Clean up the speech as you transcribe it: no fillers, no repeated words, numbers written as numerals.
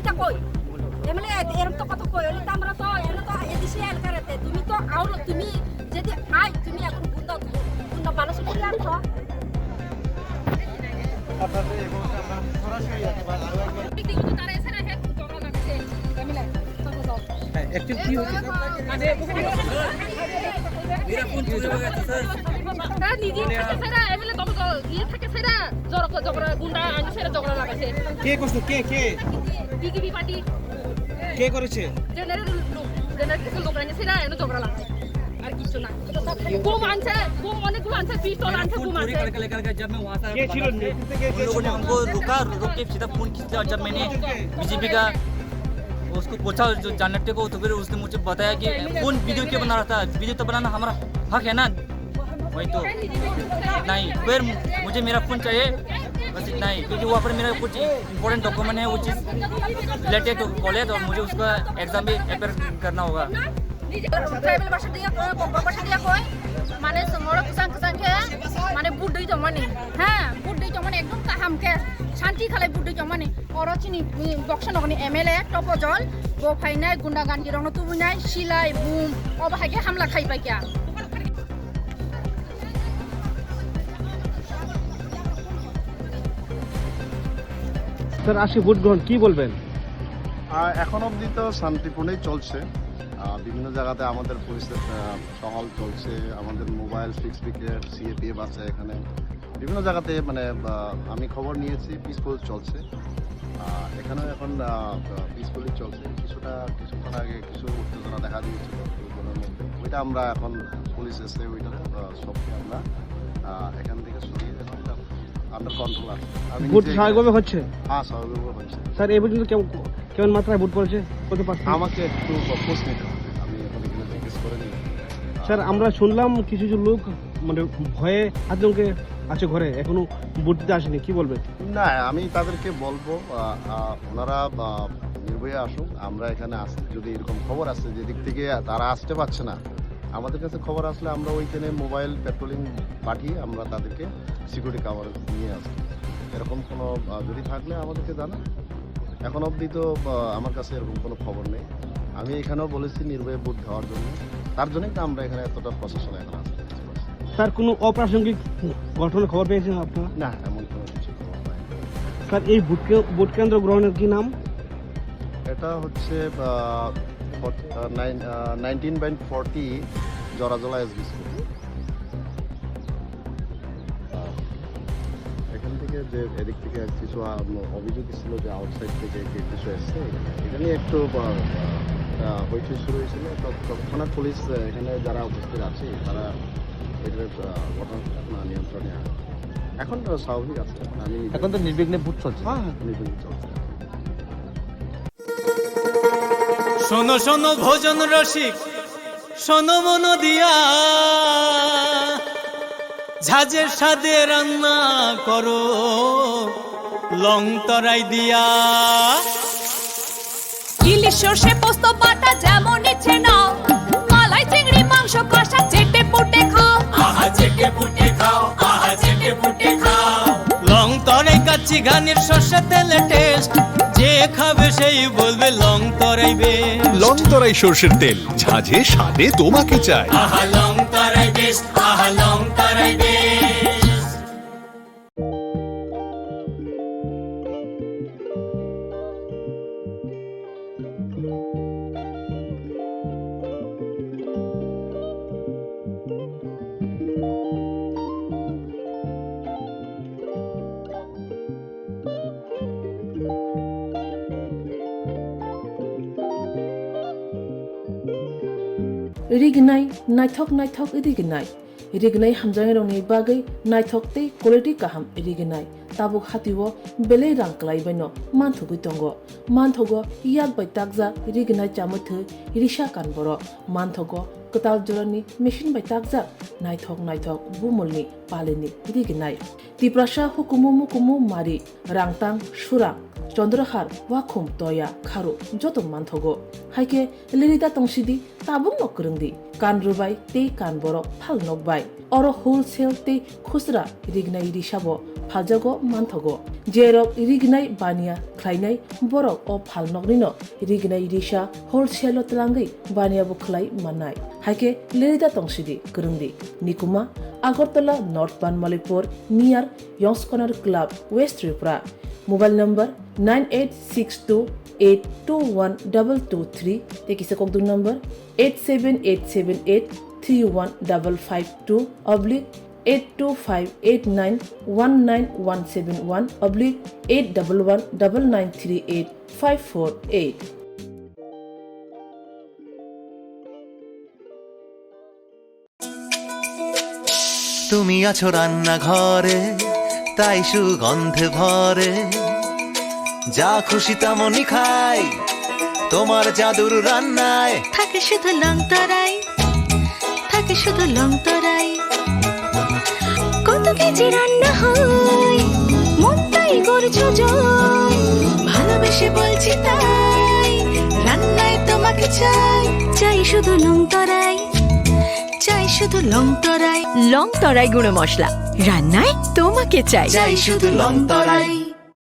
এটা কই এমএলএ এরকম তো কত কই হলে তো আমরা তো এনে তো এদিকে এলাকাতে তুমি তো আউর তুমি যদি আই তুমি এখন গুন্ডা গুন্ডা মানুষ কি আর তো আপনাদের এবং আমরা সরাসরি কিন্তু তারা এসে না হেড ঝগড়া লাগছে এমএলএ তো তো অ্যাকচুয়ালি কি হচ্ছে मेरा फोन चोरी हो गया था सर তারা নিজে থেকে সেরা এমএলএ তো থেকে সেরা ঝগড়া গুন্ডা আনি সেরা ঝগড়া লাগাছে কে করছে কে বিজেপি পার্টি কে করেছে জেনারেল কিছু লোক আনি সেরা এনে ঝগড়া লাগাছে আর কিছু না গোম আনছে গোম অনেকগুলো আনছে পিস্তল मेरा আনছে फोन গোম चोरी আনছে करके लेकर गया जब मैं वहाँ से কে ছিল उन लोगों ने हमको रोक के सीधा फोन खींचा और जब मैंने बीजेपी का उसको पूछा जो जानते को तो फिर उसने मुझे बताया कि कौन वीडियो क्यों बना रहा था वीडियो तो बनाना हमारा हक है ना वही तो नहीं फिर मुझे मेरा फोन चाहिए बस इतना ही क्योंकि वहाँ पर मेरा कुछ इंपॉर्टेंट डॉक्यूमेंट है वो चीज़ रिलेटेड टू कॉलेज और मुझे उसका एग्जाम भी अपेयर करना होगा ট্রাইবেল ভাষা দিয়ে কয় বঙ্গ ভাষা দিয়ে কয় মানে সমর কুসাং কুসাংকে মানে বুদ্ধি জমানি হ্যাঁ বুদ্ধি জমানি একদম কাহামকে শান্তি খালাই বুদ্ধি জমানি অরচিনি বক্স নগনি এমএলএ টপজল গো ফাইনাই গুন্ডা গানগি রং তুবুনাই সিলাই বুম অবাহাগে হামলা খাইবাই কিয়া স্যার আসি ভোট গ্রহণ কি বলবেন এখন অবধি তো শান্তিপূর্ণই চলছে বিভিন্ন জায়গাতে আমাদের পুলিশের টহল চলছে আমাদের মোবাইল ফিক্স উইকেট সিএপিএফ আছে এখানে বিভিন্ন জায়গাতে মানে আমি খবর নিয়েছি পিসফুল চলছে এখানেও এখন পিসফুলই চলছে কিছুক্ষণ আগে কিছু উত্তেজনা দেখা দিয়েছিল লোকজনের মধ্যে ওইটা আমরা এখন পুলিশ এসে ওইটা সবকে আমরা এখান থেকে সরিয়ে এখন আন্ডার কন্ট্রোল আছে ভোট স্বাভাবিকভাবে হচ্ছে হ্যাঁ স্বাভাবিকভাবে হচ্ছে স্যার এই পর্যন্ত কেমন মাত্রায় ভোট পড়েছে কত পার্সেন্ট আমাকে একটু খোঁজ নিতে হবে আমি এখন এখানে জিজ্ঞেস করে নিই স্যার আমরা শুনলাম কিছু কিছু লোক মানে ভয়ে আতঙ্কে আছে ঘরে এখনো ভোট দিতে আসেনি কি বলবেন না আমি তাদেরকে বলবো ওনারা নির্ভয়ে আসুন আমরা এখানে আসি যদি এরকম খবর আসে যেদিক থেকে তারা আসতে পারছে না আমাদের কাছে খবর আসলে আমরা ওইখানে মোবাইল পেট্রোলিং পাঠিয়ে আমরা তাদেরকে সিকিউরিটি কাভার নিয়ে আসি এরকম কোনো যদি থাকলে আমাদেরকে জানান এখন অবধি তো আমার কাছে এরকম কোনো খবর নেই আমি এখানেও বলেছি নির্ভয়ে ভোট দেওয়ার জন্য তার জন্যই তো আমরা এখানে এতটা প্রশাসন এখন আসতে স্যার কোনো অপ্রাসঙ্গিক ঘটনার খবর পেয়েছেন আপনারা না এমন কোনো কিছু খবর পাই না। স্যার এই ভোট কেন্দ্র গ্রহণের কি নাম এটা হচ্ছে 19/40 জরাজলা এসবি স্কুল এখান থেকে যে এদিক থেকে কিছু অভিযোগ ছিল যে আউটসাইড থেকে কিছু এসছে এটা নিয়ে একটু হইচই শুরু হয়েছিল তৎক্ষণাৎ পুলিশ এখানে যারা উপস্থিত আছে তারা এটার ঘটনা নিয়ন্ত্রণে আনে এখন তো স্বাভাবিক আছে আমি এখন তো নির্বিঘ্নে ভোট চলছে হ্যাঁ নির্বিঘ্নে চলছে শোনো শোনো ভোজন রসিক শোনো মন দিয়া ঝাঁঝের সাদে রান্না করো লং তরাই দিয়া ইলিশ সর্ষে পোস্ত বাটা যেমন ইচ্ছে নাও মালাই চিংড়ি মাংস কষা চেটে পুটে খাও আহা চেটে পুটে খাও আহা চেটে পুটে খাও লং তরাই কাচ্চি ঘানির সর্ষে তেলে টেস্ট যে খাবে সেই বলবে লং তরাই বেশ লং তরাই সর্ষের তেল ঝাঁঝে স্বাদে তোমাকে চাই আহা লং তরাই বেশ আহা লং তরাই বেশ रिगनाय नायथक नायथक रिगनाय रिगनाय हामजानाय रंनि बागै नायथक ते क्वालिटी काहाम रिगनाय ताबुक हातिओ बेले रां क्लाइबायनो मानथुगै दंगो मानथगो याक बाय ताकजा रिगनाय चामथो रिसा कानबरो मानथगो कताल जरनि मेशिन बाय ताकजा नायथक नायथक बुमलनि पालेनि रिगनाय तिप्रासा हुकुमु मुकुमु मारि रांतां सुरां चंद्रहार वाखुम तया खारु जतो मानथगो हाइके लिरिदा तंसिदि ताबुं नकरंदि कान रुबाय ते कान बरो फाल नकबाय अरो होलसेल ते खुसरा रिगनाय रिसाबो फालजागो मानथगो जेरक रिगनाय बानिया ख्लायनाय बरक अ फालनगनिनो रिगनाय रिसा होलसेल तलांगै बानियाबो ख्लाय मानाय हाइके लेरिदा तंसिदि गरुंदि निकुमा Agartala North Banamalipur near Young's Corner Club West Tripura mobile number 9862821223 তেকিসে ককদুং নম্বর 8787831552 825891171/811993854 তুমি আছো রান্না ঘরে তাই সুগন্ধে ভরে যা খুশি তেমনই খাই তোমার জাদুর রান্নায় থাকে শুধু লং তরাই থাকে শুধু লং তরাই কত কেজি রান্না হয় মনটাই করছো জয় ভালোবেসে বলছি তাই রান্নায় তোমাকে চাই চাই শুধু লং তরাই চাই শুধু লং তরাই গুঁড়ো মশলা রান্নায় তোমাকে চাই চাই শুধু লং তরাই।